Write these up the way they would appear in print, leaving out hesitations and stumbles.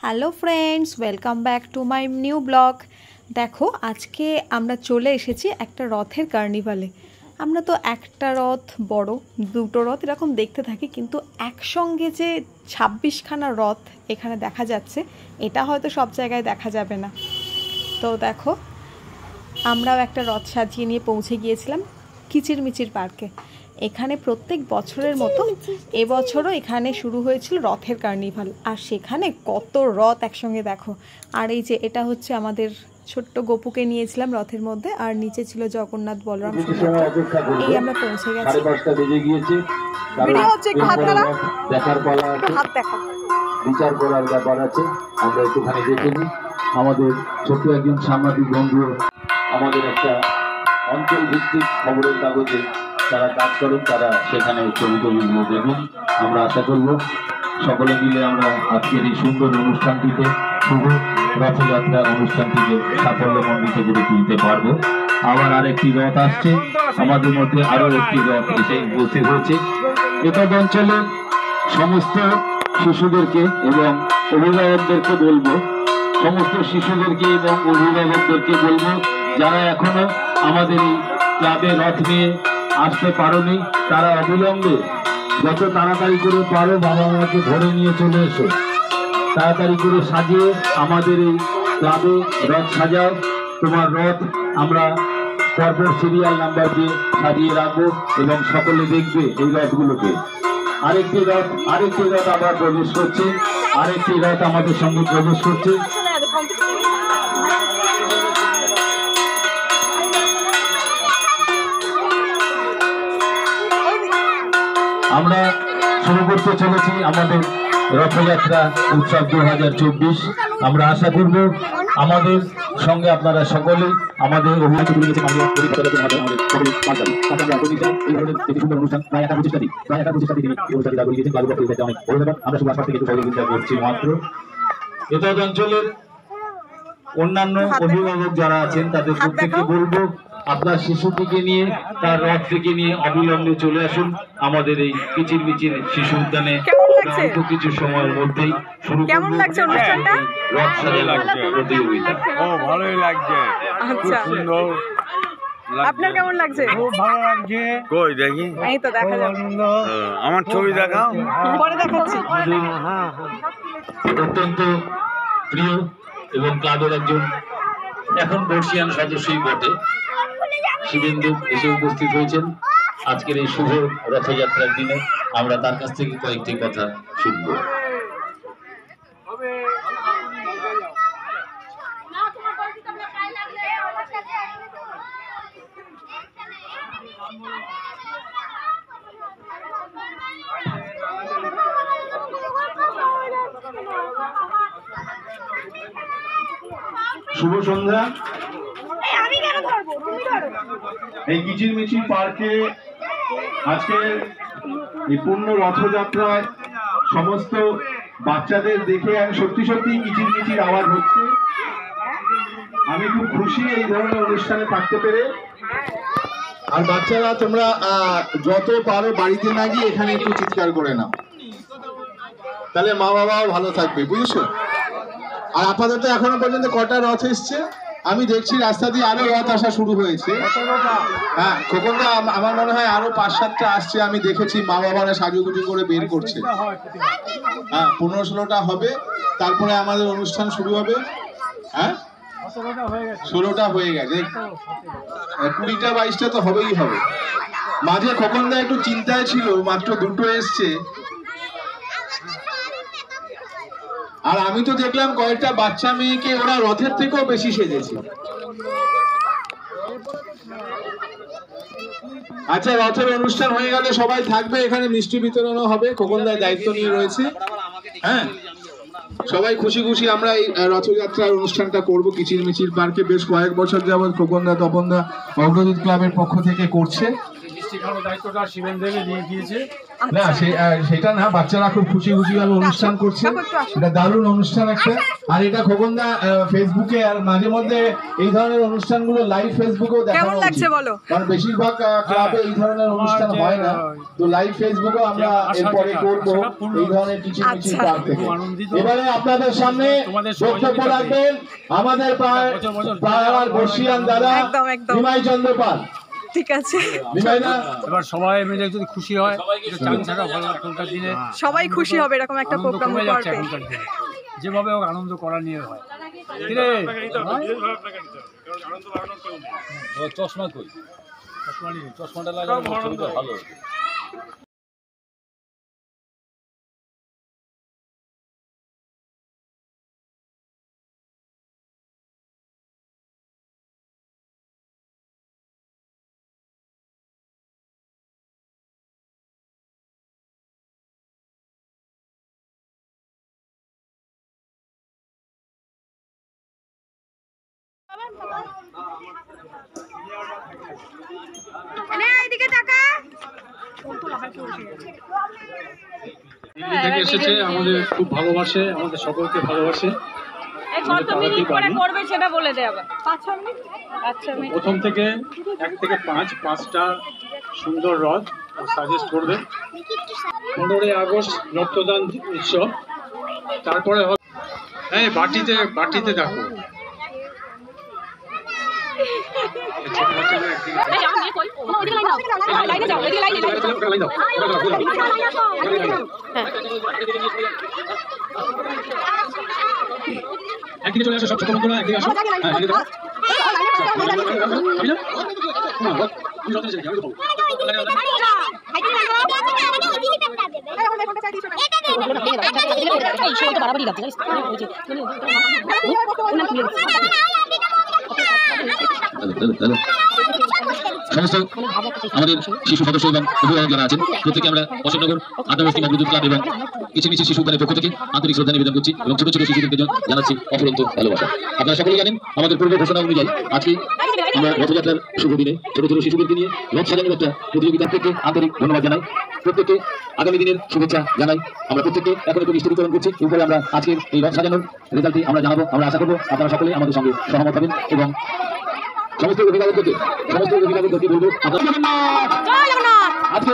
Hello friends, welcome back to my new blog. দেখো, আজকে আমরা চলে এসেছি একটা রথের কার্নিভালে। আমরা তো একটা রথ বড়, দুটো রথ এরকম দেখতে থাকি, কিন্তু একসঙ্গে যে 26খানা রথ এখানে দেখা যাচ্ছে, এটা হয়তো সব জায়গায় দেখা যাবে না। তো দেখো, আমরাও একটা রথ সাজিয়ে নিয়ে পৌঁছে গিয়েছিলাম কিচিরমিচির পার্কে। এখানে প্রত্যেক বছরের মতো এবছরও এখানে শুরু হয়েছিল রথের কার্নিভাল, আর সেখানে কত রথ একসঙ্গে দেখো। আর এই যে এটা হচ্ছে আমাদের ছোট্ট গপুকে নিয়েছিলাম রথের মধ্যে, আর নিচে ছিল জগন্নাথ, বলরাম, সুভদ্রা। এই আমরা পৌঁছে গেছি। বিচার করার ব্যাপার আছে, আমরা একটুখানি দেখে নিই। আমাদের ছোট্ট একজন সাংবাদিক বন্ধু আমাদের একটা অঞ্চল ভিত্তিক খবরের কাগজে তারা কাজ করেন, তারা সেখানে ছবিগুলো দেখুন। আমরা আশা করব সকলে মিলে আমরা আজকের এই সুন্দর অনুষ্ঠানটিতে, শুভ রথযাত্রা অনুষ্ঠানটিকে সাফল্যমণ্ডিত করে তুলতে পারবো। আবার আরেকটি রথ আসছে, আমাদের মধ্যে আরো একটি রথ এসে উপস্থিত হয়েছে। এতদ অঞ্চলের সমস্ত শিশুদেরকে এবং অভিভাবকদেরকে বলবো, সমস্ত শিশুদেরকে এবং অভিভাবকদেরকে বলবো, যারা এখনো আমাদের এই ক্লাবে রথ নিয়ে আসতে পারোনি, তারা অবিলম্বে যত তাড়াতাড়ি করে পারো বাবা মাকে ধরে নিয়ে চলে এসো। তাড়াতাড়ি করে সাজিয়ে আমাদের এই ক্লাবে রথ সাজাও। তোমার রথ আমরা পরপর সিরিয়াল নাম্বার দিয়ে সাজিয়ে রাখবো এবং সকলে দেখবে এই রথগুলোকে। আরেকটি রথ আবার প্রবেশ করছে, আরেকটি রথ আমাদের সঙ্গে প্রবেশ করছে। আমরা শুরু করতে চলেছি আমাদের রথযাত্রা উৎসব 2024। আমরা আশা করব আমাদের সঙ্গে আপনারা সকলেই আমাদের অঞ্চলের অন্যান্য অভিভাবক যারা আছেন তাদের প্রত্যেককে বলবো, আপনার শিশুটিকে নিয়ে, তার রথটিকে নিয়ে অবিলম্বে চলে আসুন আমাদের এই কিচিরমিচির শিশু উদ্যানে। অল্প কিছু সময়ের মধ্যেই শুরু করব রথ সাজানোর প্রতিযোগিতা। ভালোই লাগছে, আচ্ছা, সুন্দর। আপনার কেমন লাগছে? খুব ভালো লাগছে। কই দেখি, এই তো দেখা যাবে। আমার ছবি দেখাও, পরে দেখাচ্ছি। অত্যন্ত প্রিয় এবং ক্লাবের একজন এখন বর্ষিয়ান সদস্যই বটে, শুভেন্দু এসে উপস্থিত হয়েছেন আজকের এই শুভ রথযাত্রার দিনে। আমরা তার কাছ থেকে কয়েকটি কথা শুনব। শুভ সন্ধ্যা। এই কিচিরমিচির পার্কে আজকে এই পূর্ণ রথযাত্রায় সমস্ত বাচ্চাদের দেখে আমি সত্যি কিচিরমিচির আওয়াজ হচ্ছে। আমি খুব খুশি এই ধরনের অনুষ্ঠানে থাকতে পেরে। আর বাচ্চারা, তোমরা যত পারো বাড়িতে না গিয়ে এখানে একটু চিৎকার করে নাও, তাহলে মা বাবাও ভালো থাকবে, বুঝেছো? আর আপাতত এখনো পর্যন্ত কটা রথ এসছে? আমি দেখছি রাস্তা দিয়ে আরো রথ আসা শুরু হয়েছে। হ্যাঁ, খোকনদা, আমার মনে হয় আরো 5-7টা আসছে। আমি দেখেছি মা বাবারা সাজুগুজু করে বের করছে। হ্যাঁ, 15-16টা হবে, তারপরে আমাদের অনুষ্ঠান শুরু হবে। হ্যাঁ, 16টা হয়ে গেছে, 20টা-22টা তো হবেই হবে। মাঝে খোকনদা একটু চিন্তায় ছিল, মাত্র 2টো এসছে। আর আমি তো দেখলাম কয়েকটা বাচ্চা মেয়েকে ওরা রথের থেকেও বেশি সেজেছে। আচ্ছা, রথের অনুষ্ঠান হয়ে গেলে সবাই থাকবে, এখানে মিষ্টি বিতরণও হবে, খোকনদার দায়িত্ব নিয়ে রয়েছে। হ্যাঁ, সবাই খুশি খুশি আমরা এই রথযাত্রার অনুষ্ঠানটা করব কিচিরমিচির পার্কে। বেশ কয়েক বছর যাবৎ খোকনদা, তপনদা, অগ্রদূত ক্লাবের পক্ষ থেকে করছে। শেখানোর দায়িত্বটা শিবেন দেবে দিয়ে দিয়েছে। না সেটা না, বাচ্চারা খুব খুশি ভাবে অনুষ্ঠান করছে, এটা দারুণ অনুষ্ঠান একটা। আর এটা খোকনদা ফেসবুকে আর মাঝে মধ্যে এই ধরনের অনুষ্ঠানগুলো লাইভ ফেসবুকেও দেখানো কেমন লাগছে বলো? কারণ বেশিরভাগ ক্লাবে এই ধরনের অনুষ্ঠান হয় না, তো লাইভ ফেসবুকেও আমরা এরপরে করবো এই ধরনের কিছু ক্লাব থেকে। এবারে আপনাদের সামনে বক্তব্য রাখবেন আমাদের পাড়ার বর্ষিয়ান দাদা নিমাই চন্দ্র পাল। ঠিক আছে, এবার সবাই মিলে যদি খুশি হয়, চান থাকা ভালো এখনকার দিনে, সবাই খুশি হবে এরকম একটা প্রোগ্রাম করতে। যেভাবে হোক আনন্দ করা নিয়ে হয়। চশমা কই, চশমাটা লাগানো ভালো। দিল্লি থেকে এসেছে, আমাদের খুব ভালোবাসে, আমাদের সকলকে ভালোবাসে। প্রথম থেকে 1 থেকে 5টা সুন্দর রথ সাজেস্ট করবে। 15ই আগস্ট রক্তদান উৎসব, তারপরে হবে বাটিতে দেখো একদিকে চলে আসো, সব ছোট বন্ধুরা একদিকে আসো। সমস্ত আমাদের শিশু সদস্য এবং অভিভাবক যারা আছেন প্রত্যেকে আমরা অশোকনগর আন্তর্জাতিক মাতৃদুধ ক্লাব এবং কিচিমিচি শিশু উদ্যানের পক্ষ থেকে আন্তরিক শ্রদ্ধা নিবেদন করছি এবং ছোট ছোট শিশুদেরকে জানাচ্ছি অফুরন্ত ভালোবাসা। আপনারা সকলেই জানেন আমাদের পূর্ব ঘোষণা অনুযায়ী আজকে আমরা রথযাত্রার শুভ দিনে ছোট ছোট শিশুদেরকে নিয়ে রথ সাজানোর একটা প্রতিযোগিতা থেকে আন্তরিক ধন্যবাদ জানাই, প্রত্যেককে আগামী দিনের শুভেচ্ছা জানাই। আমরা প্রত্যেককে এখন একটু মিষ্টি বিতরণ করছি, উপরে আমরা আজকের এই রথ সাজানোর রেজাল্টটি আমরা জানাবো। আমরা আশা করবো আপনারা সকলেই আমাদের সঙ্গে সহমত হবেন এবং সমস্ত অভিভাবকদেরকে বলবো আজকে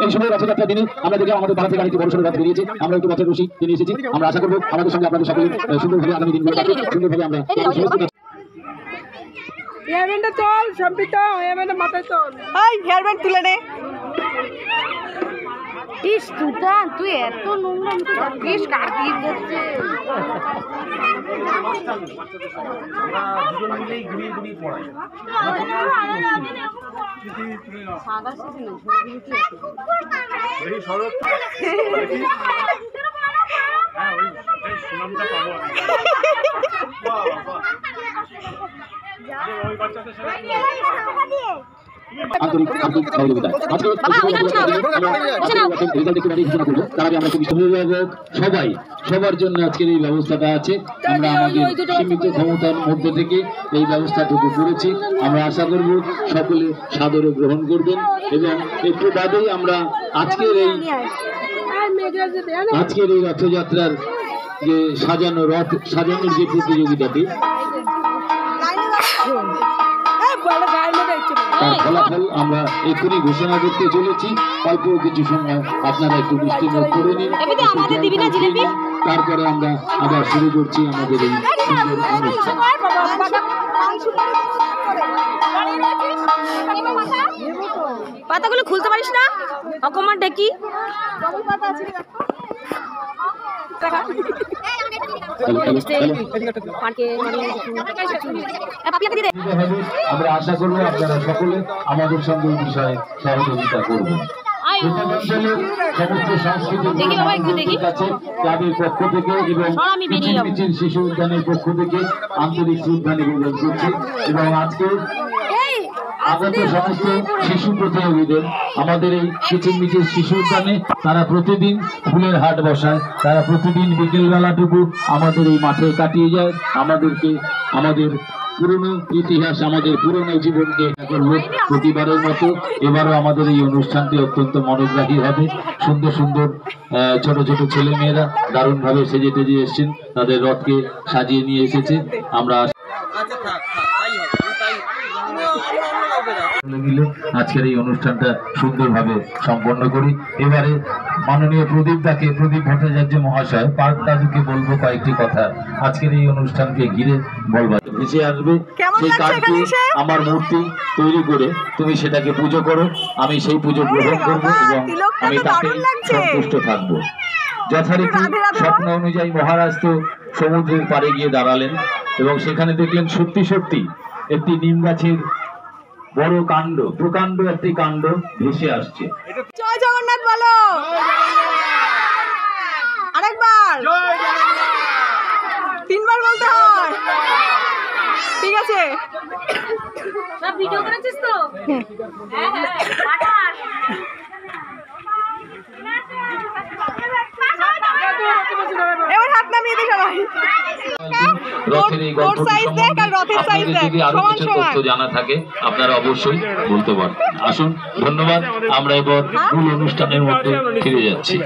এই সময় রথযাত্রার দিনে আমরা দেখলাম আমাদের পাড়া থেকে আরেকটি বড় সড়ো রথ বেরিয়েছে, আমরা একটু রথের রশি নিয়ে এসেছি। আমরা আশা করবো আমাদের সঙ্গে আপনাদের সকলে সুন্দরভাবে আগামী দিনগুলো কাটুক, সুন্দরভাবে আমরা হেয়ারব্যান্ড তুলে নে। ইস তুই এত নোংরা ইস কাটিয়ে দিচ্ছে। আন্তরিক সহযোগিতা আজকে তার আগে আমরা সবার জন্য আজকের এই ব্যবস্থাটা আছে। আমরা আমাদের সীমিত ক্ষমতার মধ্যে থেকে এই ব্যবস্থাটুকু করেছি। আমরা আশা করব সকলে সাদরে গ্রহণ করবেন এবং একটু বাদেই আমরা আজকের এই রথযাত্রার যে সাজানোর যে প্রতিযোগিতাটি তার ফলাফল আমরা এক্ষুনি ঘোষণা করতে চলেছি। অল্প কিছু সময় আপনারা একটু দৃষ্টি করে নিন, তারপরে আমরা আবার শুরু করছি আমাদের এই সুন্দর অনুষ্ঠান। পাতাগুলো খুলতে পারিস না অকমান ডেকি আমরা আশা করবো আপনারা সকলে আমাদের সঙ্গে এই বিষয়ে সহযোগিতা করবেন। সমস্ত সাংস্কৃতিক কাছে ক্লাবের পক্ষ থেকে এবং শিশু উদ্যানের পক্ষ থেকে আন্তরিক শ্রদ্ধা নিবেদন করছি এবং আজকে আগত সমস্ত শিশু প্রতিযোগীদের আমাদের এই কিচিরমিচির শিশু উদ্যানে তারা প্রতিদিন ফুলের হাট বসায়, তারা প্রতিদিন বিকেল বেলাটুকু আমাদের এই মাঠে কাটিয়ে যায়, আমাদের পুরনো ইতিহাস, আমাদের পুরনো জীবনকে করবো প্রতিবারের মতো। এবারও আমাদের এই অনুষ্ঠানটি অত্যন্ত মনোগ্রাহী হবে। সুন্দর সুন্দর ছোট ছোট ছেলে মেয়েরা দারুণভাবে সেজে টেজে এসেছেন, তাদের রথকে সাজিয়ে নিয়ে এসেছে। আমরা মিলে আজকের এই অনুষ্ঠানটা সুন্দরভাবে সম্পন্ন করি। এবারে মাননীয় প্রদীপ ভট্টাচার্য মহাশয় পার্ক দাদুকে বলবো কয়েকটি কথা আজকের এই অনুষ্ঠানকে ঘিরে বলবার। ভেসে আসবে সেই কার্ডটি আমার মূর্তি তৈরি করে তুমি সেটাকে পুজো করো, আমি সেই পুজো গ্রহণ করবো এবং আমি তাতে সন্তুষ্ট থাকবো। যথারীতি স্বপ্ন অনুযায়ী মহারাজ তো সমুদ্রের পাড়ে গিয়ে দাঁড়ালেন এবং সেখানে দেখলেন সত্যি সত্যি একটি নিম গাছের বড় কাণ্ড, প্রকাণ্ড একটি কাণ্ড ভেসে আসছে। জয় জগন্নাথ বলো, আরেকবার, তিনবার বলতে হয়। ঠিক আছে, ভিডিও করেছিস তো? হ্যাঁ হ্যাঁ, পাঠাস। এবার হাত নামিয়ে দে সবাই। রথের এই গল্প জানা থাকে আপনারা অবশ্যই বলতে পারেন। আসুন, ধন্যবাদ। আমরা এবার মূল অনুষ্ঠানের মধ্যে ফিরে যাচ্ছি।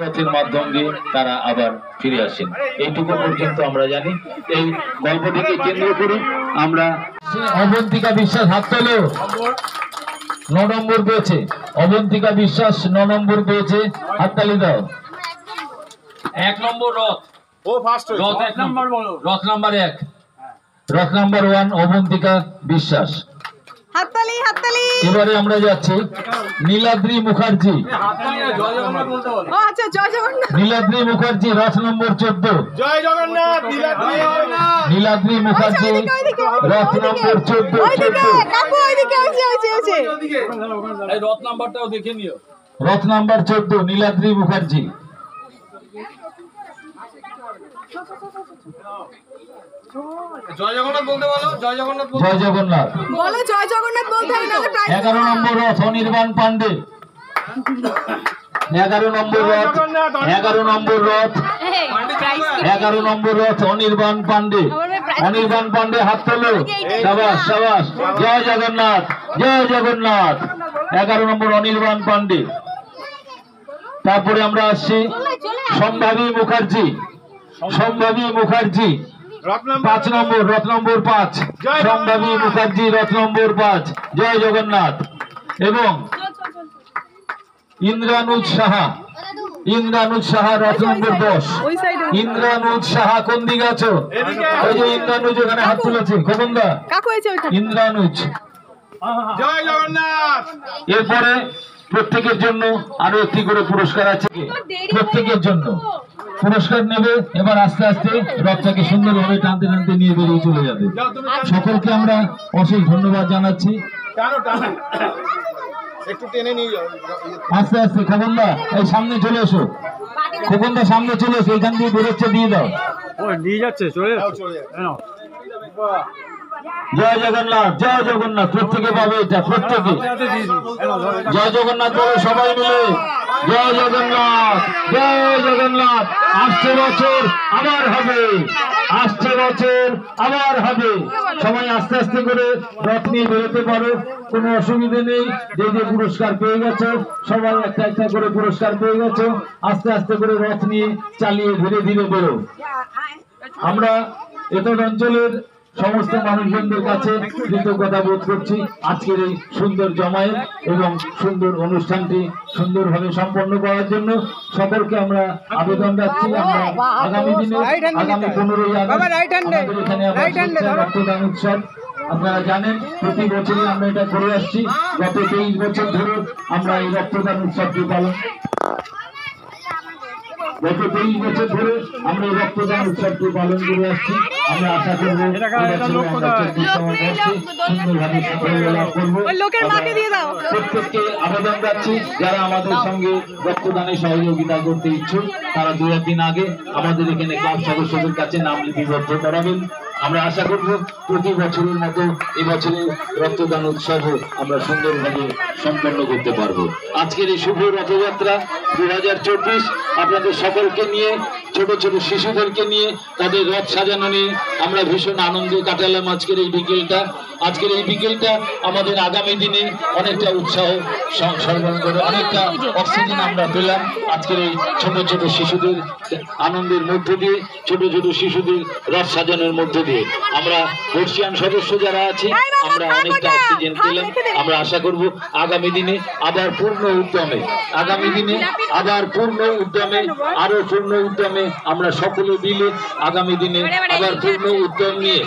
রথের মাধ্যম দিয়ে তারা আবার ফিরে আসেন, এইটুকু পর্যন্ত আমরা জানি। এই গল্পটিকে কেন্দ্র করে আমরা অবন্তিকা বিশ্বাস হাত তোলো, 9 নম্বর পেয়েছে। অবন্তিকা বিশ্বাস 9 নম্বর পেয়েছে, হাততালি দাও। 1 নম্বর রথ, রথ 1 নম্বর বলো, রথ নাম্বার 1, রথ নাম্বার 1 অবন্তিকা বিশ্বাস। হাততালি হাততালি। এবারে আমরা যাচ্ছি নীলাদ্রি মুখার্জি। ও আচ্ছা, জয় জগন্নাথ। নীলাদ্রি মুখার্জি রথ নম্বর 14। জয় জগন্নাথ। নীলাদ্রি মুখার্জি রথ নম্বর 14। কাকু ওইদিকে আছে। এই রথ নাম্বারটাও দেখে নিও। রথ নাম্বার 14 নীলাদ্রি মুখার্জি। জয় জগন্নাথ বলতে বলো, জয় জগন্নাথ জয় জগন্নাথ বলো, জয় জগন্নাথ বলতে হবে না। 11 নম্বর রথ অনির্বাণ পান্ডে। 11 নম্বর রথ, 11 নম্বর রথ, 11 নম্বর রথ অনির্বাণ পান্ডে। অনির্বাণ পান্ডে হাত তোলো, সাবাস সাবাস। জয় জগন্নাথ, জয় জগন্নাথ। 11 নম্বর অনির্বাণ পান্ডে। তারপরে আমরা আসছি সম্ভাবী মুখার্জি। সম্ভাবী মুখার্জি 5 নম্বর, রথ নম্বর 5। সম্ভাবী মুখার্জি রথ নম্বর 5। জয় জগন্নাথ। এবং ইন্দ্রানুজ সাহা, ইন্দ্রানুজ সাহা রথ নম্বর 10। ইন্দ্রানুজ সাহা কোন দিকে আছো? ওই যে ইন্দ্রানুজ ওখানে হাত তুলেছে, খোকনদা। ইন্দ্রানুজ। জয় জগন্নাথ। এরপরে প্রত্যেকের জন্য আরো একটি করে পুরস্কার আছে, প্রত্যেকের জন্য পুরস্কার নেবে। এবার আস্তে আস্তে রথটাকে সুন্দরভাবে টানতে টানতে নিয়ে বেরিয়ে চলে যাবে। সকলকে আমরা অশেষ ধন্যবাদ জানাচ্ছি। একটু টেনে নিয়ে যাও আস্তে আস্তে। খোকনদা এই সামনে চলে এসো, খোকনদা সামনে চলে এসো, এখান দিয়ে বেরোচ্ছে, দিয়ে দাও। ও নিয়ে যাচ্ছে, চলে জয় জগন্নাথ, জয় জগন্নাথ। প্রত্যেকে পাবে এটা, প্রত্যেকে। জয় জগন্নাথ বলে সবাই মিলে, জয় জগন্নাথ, জয় জগন্নাথ। আসছে বছর আবার হবে, আসছে বছর আবার হবে। সবাই আস্তে আস্তে করে রথ নিয়ে বেরোতে পারো, কোনো অসুবিধে নেই। যে যে পুরস্কার পেয়ে গেছো সবাই একটা একটা করে পুরস্কার পেয়ে গেছো। আস্তে আস্তে করে রথ নিয়ে চালিয়ে ধীরে ধীরে বেরো। আমরা এতদ অঞ্চলের সমস্ত মানুষজনদের কাছে কৃতজ্ঞতা বোধ করছি আজকের এই সুন্দর জমায়েত এবং সুন্দর অনুষ্ঠানটি সুন্দরভাবে সম্পন্ন করার জন্য। সকলকে আমরা আবেদন রাখছি, আমরা আগামী দিনে আগামী 15ই আগস্ট আমাদের এখানে আবার রক্তদান উৎসব। আপনারা জানেন প্রতি বছরই আমরা এটা করে আসছি। গত 23 বছর ধরে আমরা এই রক্তদান উৎসবটি পালন, গত 23 বছর ধরে আমরা এই রক্তদান উৎসবটি পালন করে আসছি। আমরা আশা করবো সুন্দরভাবে সাফল্য লাভ করবো। প্রত্যেককে আবেদন রাখছি যারা আমাদের সঙ্গে রক্তদানে সহযোগিতা করতে ইচ্ছুক তারা 2-1 দিন আগে আমাদের এখানে ক্লাব সদস্যদের কাছে নাম লিপিবদ্ধ করাবেন। আমরা আশা করব প্রতি বছরের মতো এবছরে রক্তদান উৎসব আমরা সুন্দরভাবে সম্পন্ন করতে পারবো। আজকের এই শুভ রথযাত্রা 2024 আপনাদের সকলকে নিয়ে ছোট ছোট শিশুদেরকে নিয়ে তাদের রথ সাজানো নিয়ে আমরা ভীষণ আনন্দে কাটালাম আজকের এই বিকেলটা। আজকের এই বিকেলটা আমাদের আগামী দিনে অনেকটা উৎসাহ সরবরাহ করে, অনেকটা অক্সিজেন আমরা পেলাম আজকের এই ছোট ছোট শিশুদের আনন্দের মধ্য দিয়ে, ছোট ছোট শিশুদের রথ সাজানোর মধ্য দিয়ে। আমরা বর্ষিয়ান সদস্য যারা আছি আমরা অনেকটা অক্সিজেন পেলাম। আমরা আশা করব আগামী দিনে আবার পূর্ণ উদ্যমে, আরো পূর্ণ উদ্যমে আমরা সকলে মিলে আগামী দিনে আবার পূর্ণ উদ্যম নিয়ে